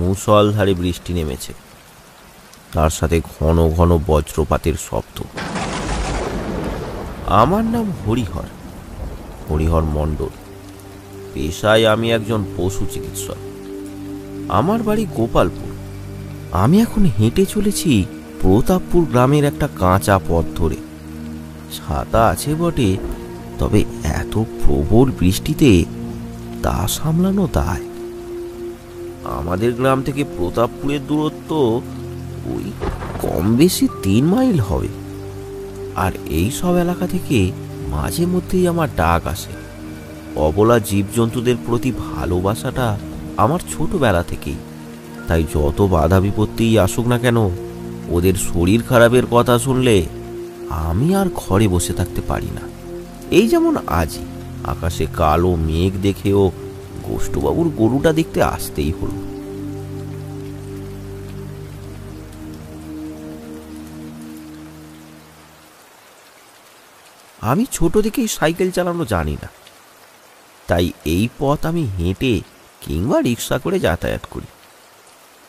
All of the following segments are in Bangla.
মুষলধারে বৃষ্টি নেমেছে, তার সাথে ঘন ঘন বজ্রপাতের শব্দ। আমার নাম হরিহর মণ্ডল। পেশায় আমি একজন পশু চিকিৎসক। আমার বাড়ি গোপালপুর। আমি এখন হেঁটে চলেছি প্রতাপপুর গ্রামের একটা কাঁচা পথ ধরে। ছাতা আছে বটে, তবে এত প্রবল বৃষ্টিতে তা সামলানো দায়। আমাদের গ্রাম থেকে প্রতাপপুরের দূরত্ব ওই কম বেশি 3 মাইল হবে। আর এই সব এলাকা থেকে মাঝে মধ্যেই আমার ডাক আসে। অবলা জীবজন্তুদের প্রতি ভালোবাসাটা আমার ছোটবেলা থেকেই। তাই যত বাধা বিপত্তিই আসুক না কেন, ওদের শরীর খারাপের কথা শুনলে আমি আর ঘরে বসে থাকতে পারি না। এই যেমন আজই আকাশে কালো মেঘ দেখেও গোষ্ঠবাবুর গরুটা দেখতে আসতেই হলো। আমি ছোট থেকেই সাইকেল চালানো জানি না, তাই এই পথ আমি হেঁটে কিংবা রিক্সা করে যাতায়াত করি।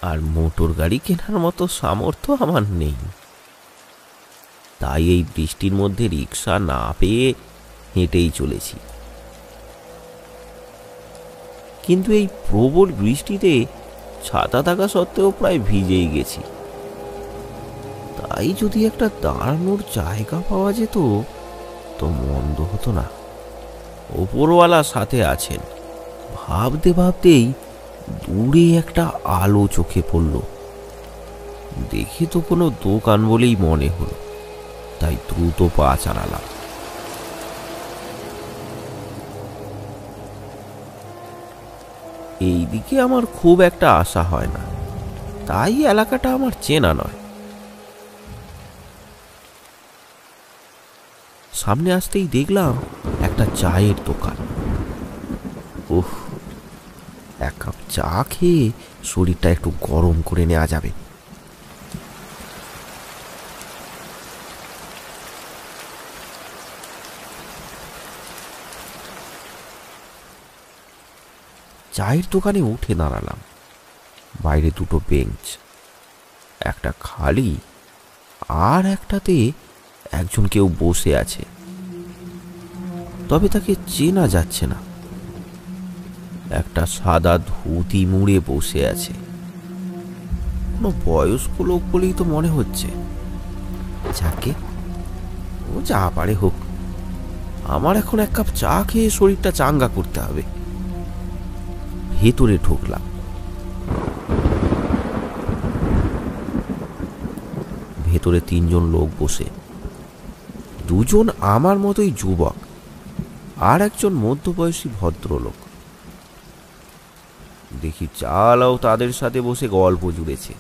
আর মোটর গাড়ি কেনার মতো সামর্থ্য আমার নেই। তাই এই বৃষ্টির মধ্যে রিক্সা না পেয়ে হেঁটেই চলেছি। কিন্তু এই প্রবল বৃষ্টিতে ছাতা থাকা সত্ত্বেও প্রায় ভিজেই গেছি। তাই যদি একটা দাঁড়ানোর জায়গা পাওয়া যেত তো মন্দ হতো না। ওপরওয়ালা সাথে আছেন ভাবতে ভাবতেই দূরে একটা আলো চোখে পড়ল। দেখে তো কোনো দোকান বলেই মনে হলো, তাই দ্রুত পা চালালাম। এই দিকে আমার খুব একটা আশা হয় না, তাই এলাকাটা আমার চেনা নয়। সামনে আসতেই দেখলাম একটা চায়ের দোকান। উফ, এক কাপ চা খেয়ে শরীরটা একটু গরম করে নেওয়া যাবে। চায়ের দোকানে উঠে দাঁড়ালাম। বাইরে দুটো বেঞ্চ, একটা খালি আর একটাতে একজন কেউ বসে আছে, তবে তাকে চেনা যাচ্ছে না। একটা সাদা ধুতি মুড়ে বসে আছে, কোনো বয়স্ক লোক বলেই তো মনে হচ্ছে। যাকে ও যা পারে হোক, আমার এখন এক কাপ চা খেয়ে শরীরটা চাঙ্গা করতে হবে। ভেতরে ঢুকলাম। ভেতরে 3 জন লোক বসে। 2 জন আমার মতোই যুবক, আর একজন মধ্যবয়সী ভদ্রলোক। দেখি চালাও তাদের সাথে বসে গল্প জুড়েছে।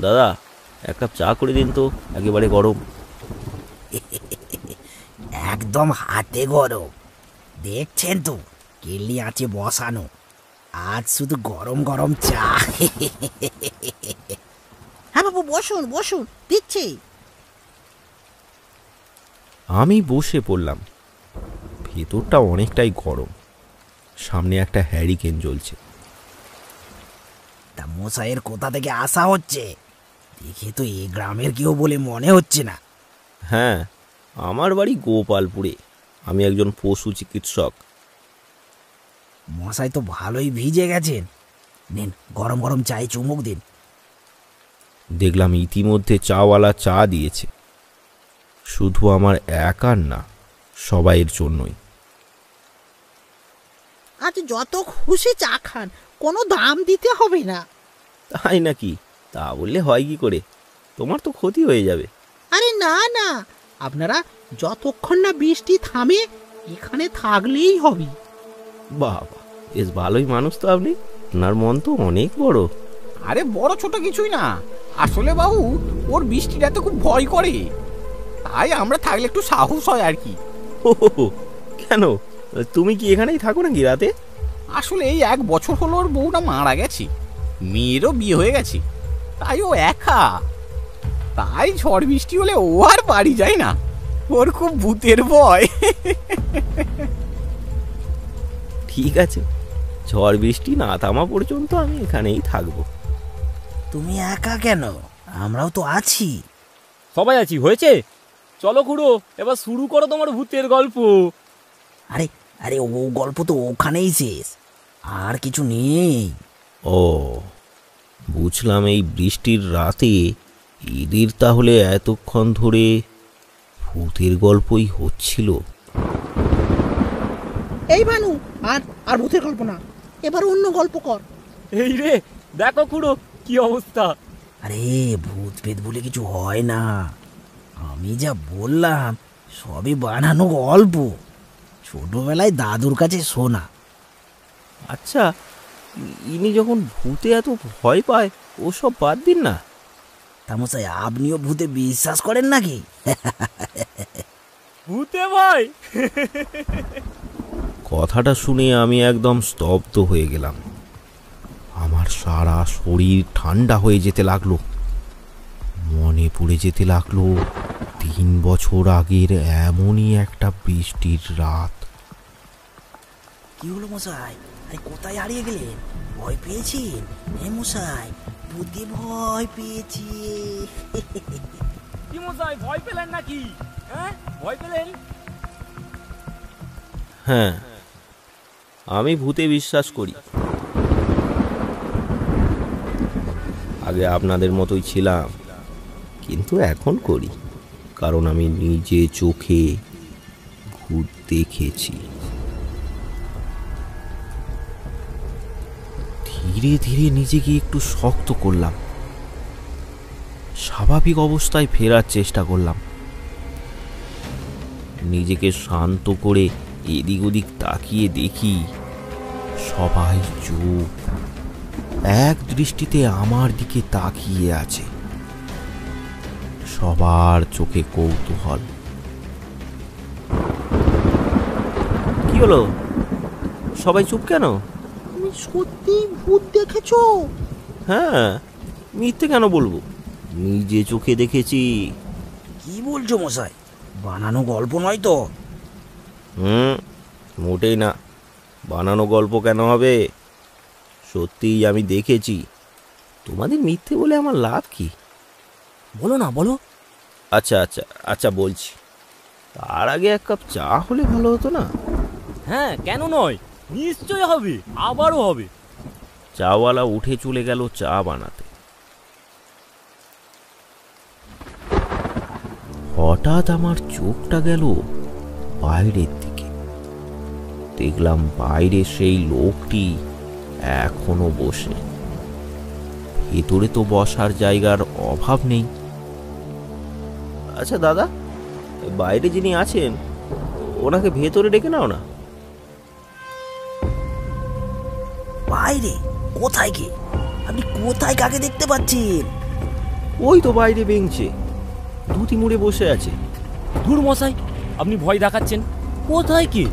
দাদা, এক কাপ চা করে দিন তো, একেবারে গরম। একদম হাতে গরম, দেখছেন তো কেলি আছে বসানো। আজ শুধু গরম গরম চা। হ্যাঁ বাবু, বসুন বসুন, দিচ্ছি। আমি বসে পড়লাম। ভেতরটা অনেকটাই গরম। সামনে একটা হ্যারিকেন জ্বলছে। তা মশাইয়ের কোথা থেকে আসা হচ্ছে? দেখে তো এই গ্রামের কেউ বলে মনে হচ্ছে না। হ্যাঁ, আমার বাড়ি গোপালপুরে। আমি একজন পশু চিকিৎসক। মশাই তো ভালোই ভিজে গেছেন, নিন গরম গরম চায়ে চুমুক দিন। দেখলাম ইতিমধ্যে চাওয়ালা চা দিয়েছে। শুধু আমার একার না, সবাইয়ের জন্যই। আজ যত খুশি চা খান, কোনো দাম দিতে হবে না। তাই নাকি? তা বললে হয় কি করে? তোমার তো ক্ষতি হয়ে যাবে। আরে না না, আপনারা যতক্ষণ না বৃষ্টি থামে এখানে থাকলেই হবে। বাবা, বেশ ভালোই মানুষ তো আপনি। আপনার মন তো অনেক বড়। আরে বড় ছোট কিছুই না, আসলে বাবু ওর বৃষ্টিটাতে খুব ভয় করে, তাই আমরা থাকলে একটু সাহস হয় আর কি। ও কেন, তুমি কি এখানেই থাকো নাকি রাতে? আসলে এই 1 বছর হলো ওর বউটা মারা গেছে, মেয়েরও বিয়ে হয়ে গেছে, তাই ও একা। তাই ঝড় বৃষ্টি হলে ও আর বাড়ি যায় না, ওর খুব ভূতের ভয়। ঠিক আছে, ঝড় বৃষ্টি না থামা পর্যন্ত আমি এখানেই থাকবো। তুমি একা কেন? আমরাও তো আছি। সবাই আছি, হয়েছে? চলো খুড়ো, এবার শুরু করো তোমার ভূতের গল্প। আরে আরে ও গল্প তো ওখানেই শেষ, আর কিছু নেই। ও বুঝলাম, এই বৃষ্টির রাতে ঈদের তাহলে এতক্ষণ ধরে ভূতের গল্পই হচ্ছিল। এই ভানু, আর আর ভূতের গল্প না, এবার অন্য গল্প কর। এই রে, দেখো খুড়ো কি অবস্থা। আরে ভূত পেত বলে কিছু হয় না, আমি যা বললাম সবই বানানো গল্প, ছোটবেলায় দাদুর কাছে শোনা। আচ্ছা, ইনি যখন ভূতে এত ভয় পায় ওসব বাদ দিন না। তামসাই, আপনিও ভূতে বিশ্বাস করেন নাকি? ভূতে ভাই, কথাটা শুনে আমি একদম স্তব্ধ হয়ে গেলাম। আমার সারা শরীর ঠান্ডা হয়ে যেতে লাগলো। মনে পড়ে যেতে লাগলো 3 বছর আগের এমনই একটা বৃষ্টির রাত। কি হলো মশাই? আরে কোথায় হারিয়ে গেলেন? ভয় পেয়েছেন? হে মশাই, ভূতে ভয় পেয়েছি। কি মশাই, ভয় পেলেন নাকি? হ্যাঁ, ভয় পেলেন? হ্যাঁ, আমি ভূতে বিশ্বাস করি। আগে আপনাদের মতোই ছিলাম, কিন্তু এখন করি, কারণ আমি নিজে চোখে ভূত দেখেছি। ধীরে ধীরে নিজেকে একটু শক্ত করলাম, স্বাভাবিক অবস্থায় ফেরার চেষ্টা করলাম। নিজেকে শান্ত করে এদিক ওদিক তাকিয়ে দেখি সবাই চুপ, এক দৃষ্টিতে আমার দিকে তাকিয়ে আছে। সবার চোখে কৌতূহল। কি হলো, সবাই চুপ কেন? তুমি সত্যি ভূত দেখেছো? হ্যাঁ, মিথ্যে কেন বলবো, নিজে চোখে দেখেছি। কি বলছো মশাই? বানানো গল্প নয় তো? মোটেই না, বানানো গল্প কেন হবে? সত্যিই আমি দেখেছি। তোমাদের মিথ্যে বলে আমার লাভ কি? বলো না, বলো। আচ্ছা আচ্ছা আচ্ছা বলছি, তার আগে 1 কাপ চা হলে ভালো হতো না? হ্যাঁ, কেন নয়, নিশ্চয় হবে, আবারও হবে। চাওয়ালা উঠে চলে গেল চা বানাতে। হঠাৎ আমার চোখটা গেল বাইরের দিকে। দেখলাম বাইরে সেই লোকটি এখনো বসে। ভেতরে তো বসার জায়গার অভাব নেই। আচ্ছা দাদা, বাইরে যিনি আছেন ওনাকে ভেতরে ডেকে নাও না। বাইরে? কোথায় কে? আপনি কোথায় কাকে দেখতে পাচ্ছেন? ওই তো বাইরে বেঞ্চে ধুতি মুড়ে বসে আছে। ধুর মশাই, আপনি ভয় দেখাচ্ছেন। কোথায় কি?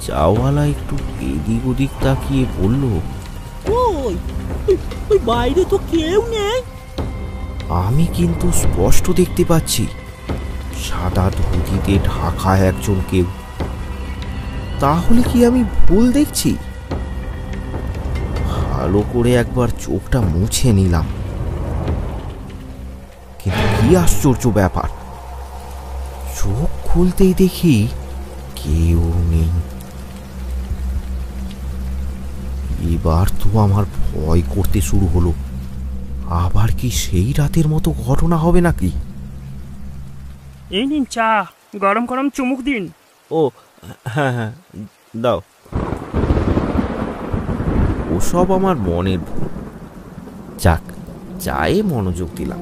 চাওয়ালা একটু এদিক ওদিক তাকিয়ে বলল, ওই ওই বাইরে তো কেউ নেই। আমি কিন্তু স্পষ্ট দেখতে পাচ্ছি সাদা ধুতিতে ঢাকা একজন কেউ। তাহলে কি আমি ভুল দেখছি? ভালো করে একবার চোখটা মুছে নিলাম, কিন্তু কি আশ্চর্য ব্যাপার, চোখ খুলতেই দেখি কেউ নেই। এবার তো আমার ভয় করতে শুরু হলো। আবার কি সেই রাতের মতো ঘটনা হবে নাকি? এই নিন চা, গরম গরম চুমুক দিন। ও হ্যাঁ হ্যাঁ, দাও। ওসব আমার মনের ভুল। যাক, চায়ে মনোযোগ দিলাম।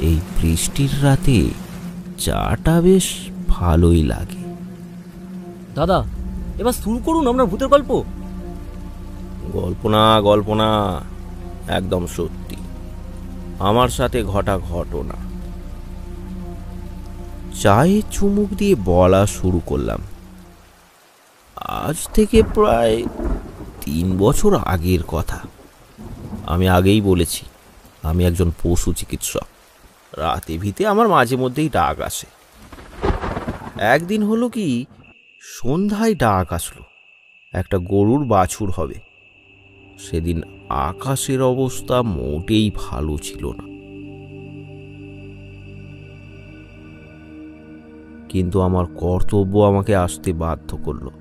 এই বৃষ্টির রাতে চাটা বেশ ভালোই লাগে। দাদা, এবার শুরু করুন আপনার ভূতের গল্প। গল্প না, একদম সত্যি, আমার সাথে ঘটা ঘটনা। চায়ে চুমুক দিয়ে বলা শুরু করলাম। আজ থেকে প্রায় 3 বছর আগের কথা। আমি আগেই বলেছি আমি একজন পশু চিকিৎসক। রাতে ভিতে আমার মাঝে মধ্যেই ডাক আসে। একদিন হলো কি, সন্ধ্যায় ডাক আসলো একটা গরুর বাছুর হবে। সেদিন আকাশের অবস্থা মোটেই ভালো ছিল না, কিন্তু আমার কর্তব্য আমাকে আসতে বাধ্য করলো।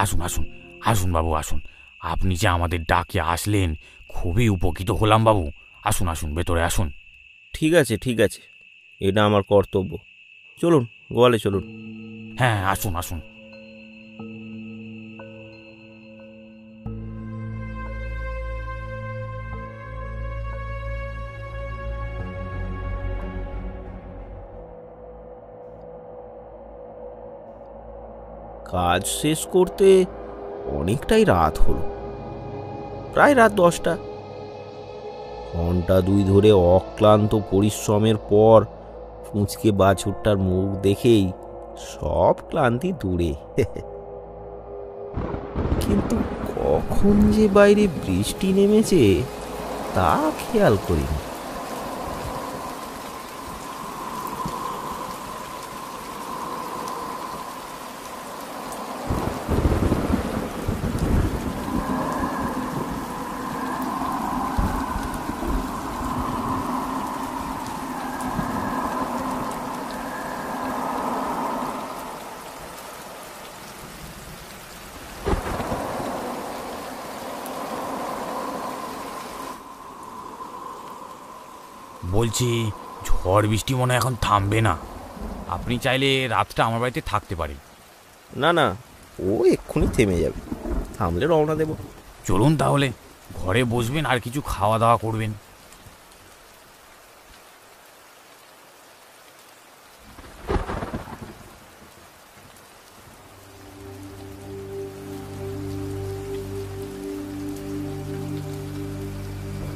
আসুন আসুন আসুন বাবু, আসুন। আপনি যে আমাদের ডাকে আসলেন, খুবই উপকৃত হলাম বাবু। আসুন আসুন, ভেতরে আসুন। ঠিক আছে, ঠিক আছে, এটা আমার কর্তব্য। চলুন, গোয়ালে চলুন। হ্যাঁ, আসুন আসুন। কাজ শেষ করতে অনেকটাই রাত হলো, প্রায় রাত 10টা। ঘন্টা 2 ধরে অক্লান্ত পরিশ্রমের পর পুঁচকে বাছুরটার মুখ দেখেই সব ক্লান্তি দূরে। কিন্তু কখন যে বাইরে বৃষ্টি নেমেছে তা খেয়াল করিনি। বলছি, ঝড় বৃষ্টি মনে হয় এখন থামবে না। আপনি চাইলে রাতটা আমার বাড়িতে থাকতে পারেন। না না, ও এক্ষুনি থেমে যাবে, থামলে রওনা দেব। চলুন তাহলে, ঘরে বসবেন আর কিছু খাওয়া দাওয়া করবেন।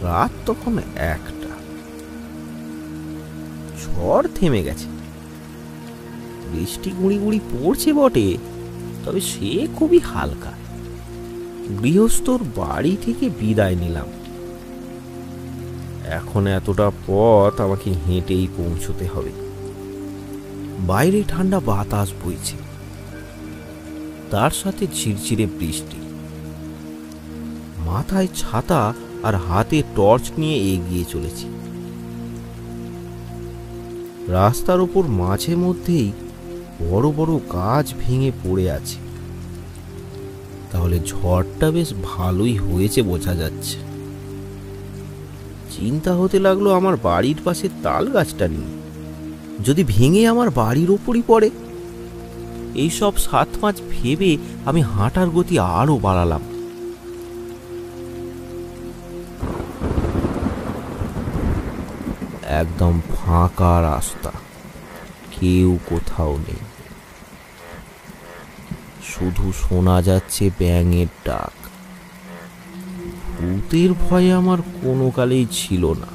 রাত তখন 1টা। ঝড় থেমে গেছে, বৃষ্টি গুঁড়ি গুঁড়ি পড়ছে বটে, তবে সে খুবই হালকা। গৃহস্থর বাড়ি থেকে বিদায় নিলাম। এখন এতটা পথ আমাকে হেঁটেই পৌঁছতে হবে। বাইরে ঠান্ডা বাতাস বইছে, তার সাথে ঝিরঝিরে বৃষ্টি। মাথায় ছাতা আর হাতে টর্চ নিয়ে এগিয়ে চলেছি। রাস্তার উপর মাঝে মধ্যেই বড় বড় গাছ ভেঙে পড়ে আছে, তাহলে ঝড়টা বেশ ভালোই হয়েছে বোঝা যাচ্ছে। চিন্তা হতে লাগলো আমার বাড়ির পাশে তাল গাছটা নিয়ে, যদি ভেঙে আমার বাড়ির ওপরই পড়ে। এইসব 7-5 ভেবে আমি হাঁটার গতি আরো বাড়ালাম। একদম ফাঁকা রাস্তা, কেউ কোথাও নেই, শুধু শোনা যাচ্ছে ব্যাঙের ডাক। ভূতের ভয় আমার কোনো কালেই ছিল না,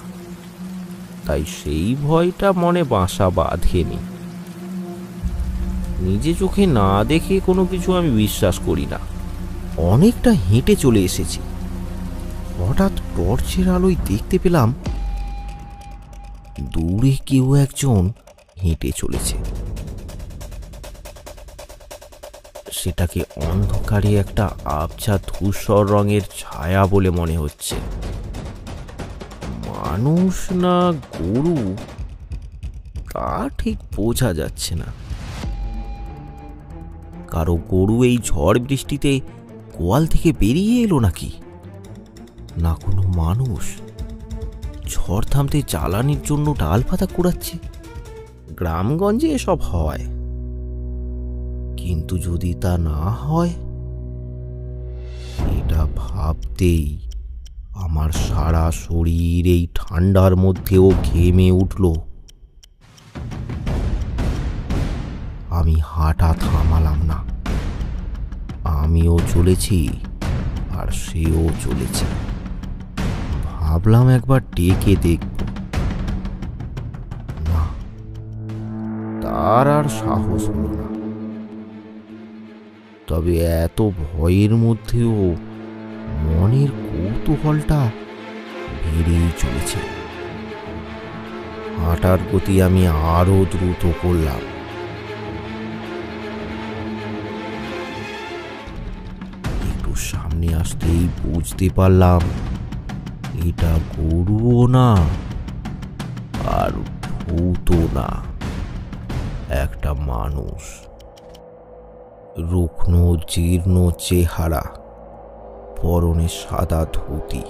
তাই সেই ভয়টা মনে বাসা বাঁধেনি। নিজে চোখে না দেখে কোনো কিছু আমি বিশ্বাস করি না। অনেকটা হেঁটে চলে এসেছি, হঠাৎ টর্চের আলোয় দেখতে পেলাম দূরে কেউ একজন হেঁটে চলেছে। সেটাকে অন্ধকারে একটা আবছা ধূসর রঙের ছায়া বলে মনে হচ্ছে। মানুষ না গরু তা ঠিক বোঝা যাচ্ছে না। কারো গরু এই ঝড় বৃষ্টিতে গোয়াল থেকে বেরিয়ে এলো নাকি? না কোনো মানুষ ঝড় থামতে জ্বালানির জন্য ডাল পাতা কুড়াচ্ছে। গ্রামগঞ্জে এসব হয়, কিন্তু যদি তা না হয়, এটা ভাবতেই আমার সারা শরীর এই ঠান্ডার মধ্যেও ঘেমে উঠল। আমি হাঁটা থামালাম না। আমিও চলেছি আর সেও চলেছে। ভাবলাম একবার ডেকে দেখব, না, তার আর সাহস হলো না। তবে এত ভয়ের মধ্যেও মনের কৌতূহলটা বেড়েই চলেছে। হাঁটার গতি আমি আরো দ্রুত করলাম। একটু সামনে আসতেই বুঝতে পারলাম এটা গরুও না আর ভূতও না, একটা মানুষ। রুগ্ন জীর্ণ চেহারা, পরনে সাদা ধুতি।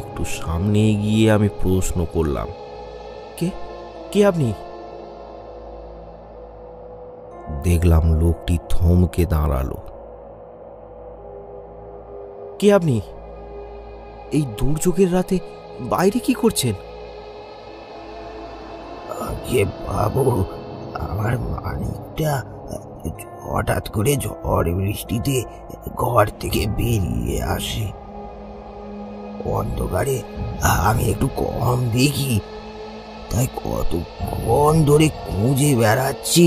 একটু সামনে গিয়ে আমি প্রশ্ন করলাম, কে কে আপনি? দেখলাম লোকটি থমকে দাঁড়ালো। কে আপনি? এই দুর্যোগের রাতে বাইরে কি করছেন? আগে বাবু, আমার মানিকটা হঠাৎ করে ঝড় বৃষ্টিতে ঘর থেকে বেরিয়ে আসে। অন্ধকারে আমি একটু কম দেখি, তাই কতক্ষণ ধরে খুঁজে বেড়াচ্ছি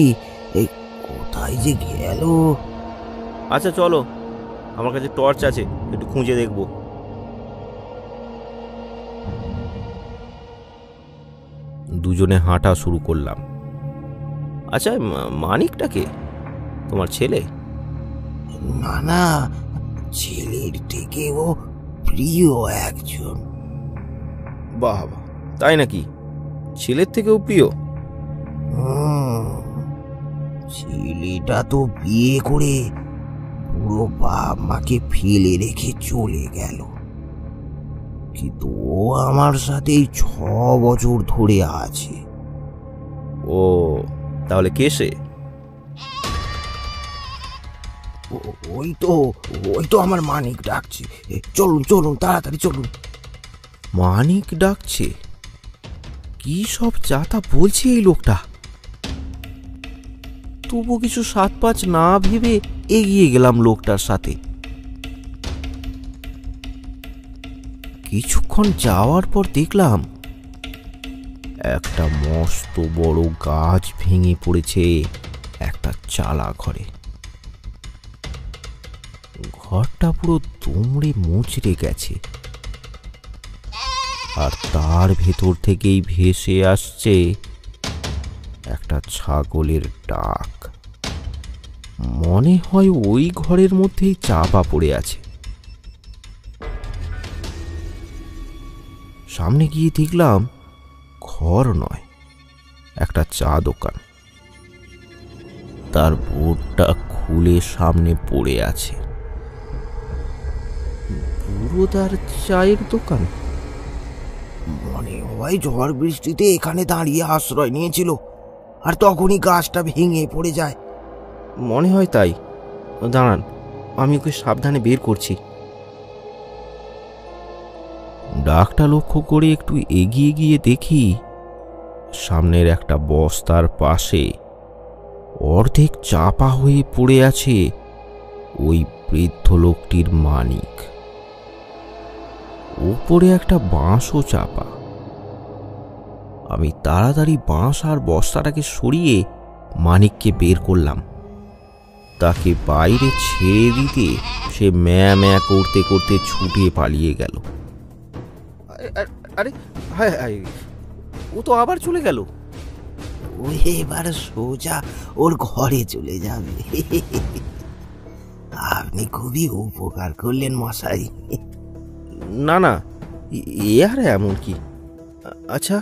কোথায় যে গেল। আচ্ছা চলো, আমার কাছে টর্চ আছে, একটু খুঁজে দেখব। দুজনে হাঁটা শুরু করলাম। আচ্ছা, মানিকটাকে তোমার ছেলে? না না, ছেলের থেকেও প্রিয় একজন। বাহ বাহ, তাই নাকি? ছেলের থেকেও প্রিয়? ছেলেটা তো বিয়ে করে পুরো বাপ মাকে ফেলে রেখে চলে গেল, কিন্তু ও আমার সাথেই 6 বছর ধরে আছে। ও, তাহলে কে সে? ওই তো আমার মানিক ডাকছে। চলুন চলুন, তাড়াতাড়ি চলুন। মানিক ডাকছে? কি সব যাতা বলছে এই লোকটা! তবু কিছু 7-5 না ভেবে এগিয়ে গেলাম লোকটার সাথে। কিছুক্ষণ যাওয়ার পর দেখলাম একটা মস্ত বড় গাছ ভেঙে পড়েছে একটা চালা ঘরে। ঘরটা পুরো দুমড়ে মুচড়ে গেছে, আর তার ভেতর থেকেই ভেসে আসছে একটা ছাগলের ডাক। মনে হয় ওই ঘরের মধ্যেই চাপা পড়ে আছে। সামনে গিয়ে দেখলাম ঘর নয়, একটা চা দোকান। তার বোর্ডটা খুলে সামনে পড়ে আছে, পুরোদার চায়ের দোকান। মনে হয় ঝড় বৃষ্টিতে এখানে দাঁড়িয়ে আশ্রয় নিয়েছিল, আর তখনই গাছটা ভেঙে পড়ে যায়। মনে হয় তাই। দাঁড়ান, আমি ওকে সাবধানে বের করছি। ডাকটা লক্ষ্য করে একটু এগিয়ে গিয়ে দেখি সামনের একটা বস্তার পাশে অর্ধেক চাপা হয়ে পড়ে আছে ওই বৃদ্ধ লোকটির মানিক। ওপরে একটা বাঁশও চাপা। আমি তাড়াতাড়ি বাঁশ আর বস্তাটাকে সরিয়ে মানিককে বের করলাম। তাকে বাইরে ছেড়ে দিতে সে ম্যা ম্যা করতে করতে ছুটে পালিয়ে গেল। আরে হায় হায়, ও তো আবার চলে গেল। ও এবার সোজা ওর ঘরে চলে যাবে। আপনি খুবই উপকার করলেন মশাই। না না, এ আর এমন কি? আচ্ছা,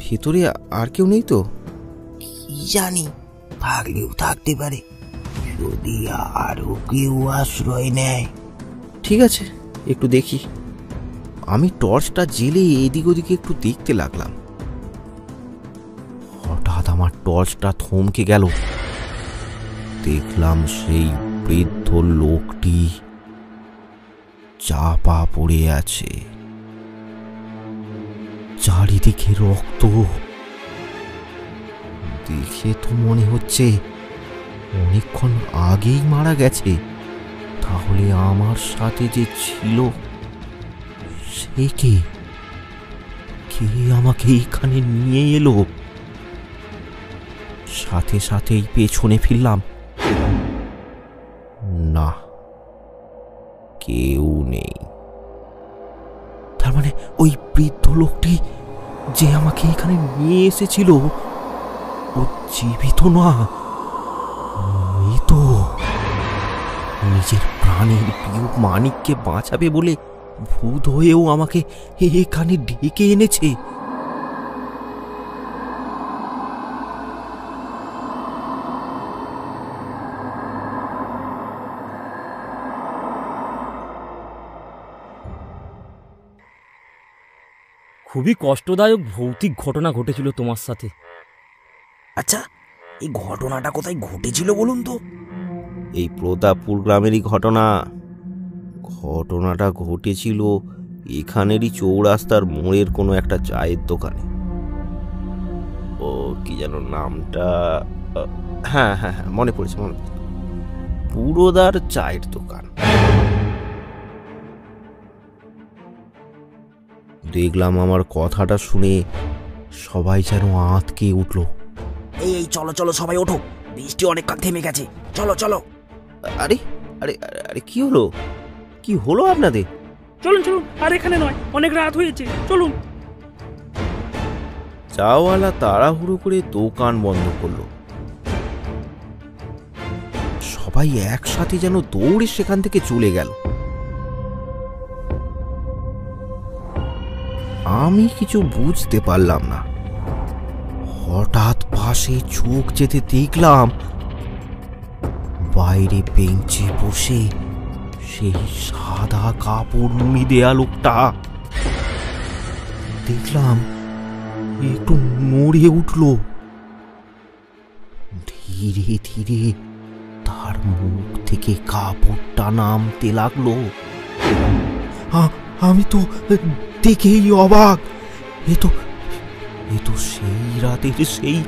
ভেতরে আর কেউ নেই তো? কি জানি, থাকলেও থাকতে পারে, যদি আরো কেউ আশ্রয় নেয়। ঠিক আছে, একটু দেখি। আমি টর্চটা জেলে এদিক ওদিকে একটু দেখতে লাগলাম। হঠাৎ আমার টর্চটা থমকে গেল। দেখলাম সেই বৃদ্ধ লোকটি চাপা পড়ে আছে, চারিদিকে রক্ত। দেখে তো মনে হচ্ছে অনেকক্ষণ আগেই মারা গেছে। তাহলে আমার সাথে যে ছিল সে কে? কে আমাকে এখানে নিয়ে এলো? সাথে সাথেই পেছনে ফিরলাম। না, কেউ নেই। তার মানে ওই বৃদ্ধ লোকটি যে আমাকে এখানে নিয়ে এসেছিল ও জীবিত না, মৃত। নিজের প্রাণের প্রিয় মানিককে বাঁচাবে বলে ভূত হয়েও আমাকে এখানে ডেকে এনেছে। খুবই কষ্টদায়ক ভৌতিক ঘটনা ঘটেছিল তোমার সাথে। আচ্ছা, এই ঘটনাটা কোথায় ঘটেছিল বলুন তো? এই প্রতাপপুর গ্রামেরই ঘটনা। ঘটনাটা ঘটেছিল এখানেরই চৌরাস্তার মোড়ের কোনো একটা চায়ের দোকানে। ও কি যেন নামটা, হ্যাঁ হ্যাঁ হ্যাঁ, মনে পড়েছে। পুরোদার চায়ের দোকান। দেখলাম আমার কথাটা শুনে সবাই যেন আঁতকে উঠল। এই চলো চলো সবাই ওঠো, বৃষ্টি অনেকক্ষণ থেমে গেছে, চলো চলো। আরে আরে আরে কি হলো, কি হলো আপনাদের? চলুন চলুন, আর এখানে নয়, অনেক রাত হয়েছে, চলুন। চাওয়ালা তাড়াহুড়ো করে দোকান বন্ধ করলো। সবাই একসাথে যেন দৌড়ে সেখান থেকে চলে গেল। আমি কিছু বুঝতে পারলাম না। হঠাৎ পাশে চোখ যেতে দেখলাম বাইরে বেঞ্চে বসে সেই সাদা কাপড় মুড়ি দেয়া লোকটা। দেখলাম একটু নড়ে উঠল। ধীরে ধীরে তার মুখ থেকে কাপড়টা নামতে লাগলো। আমি তো দেখেই অবাক। এ তো সেই রাতের সেই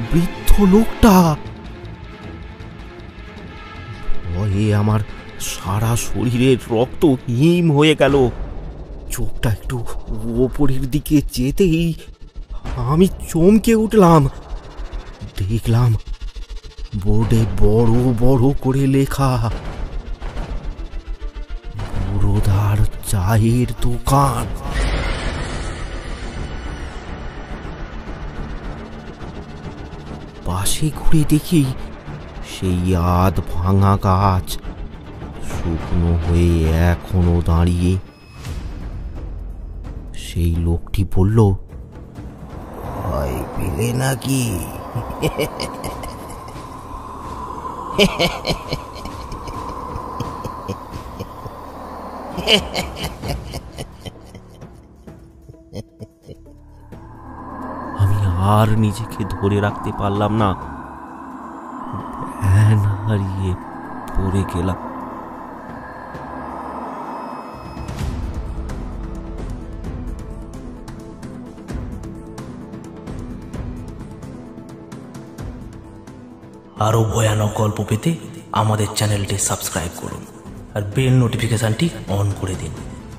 বৃদ্ধ লোকটা। ভয়ে আমার সারা শরীরের রক্ত হিম হয়ে গেল। চোখটা একটু ওপরের দিকে যেতেই আমি চমকে উঠলাম। দেখলাম বোর্ডে বড় বড় করে লেখা, পুরোদার চায়ের দোকান। পাশে ঘুরে দেখি সেই আধ ভাঙা গাছ শুকনো হয়ে এখনো দাঁড়িয়ে। সেই লোকটি বলল, ভয় পেলে নাকি? আমি আর নিজেকে ধরে রাখতে পারলাম না, জ্ঞান হারিয়ে পড়ে গেলাম। আরও ভয়ানক গল্প পেতে আমাদের চ্যানেলটি সাবস্ক্রাইব করুন আর বেল নোটিফিকেশানটি অন করে দিন।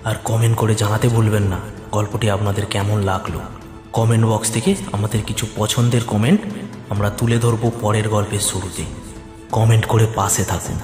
আর কমেন্ট করে জানাতে ভুলবেন না গল্পটি আপনাদের কেমন লাগলো। কমেন্ট বক্স থেকে আমাদের কিছু পছন্দের কমেন্ট আমরা তুলে ধরবো পরের গল্পের শুরুতে। কমেন্ট করে পাশে থাকুন।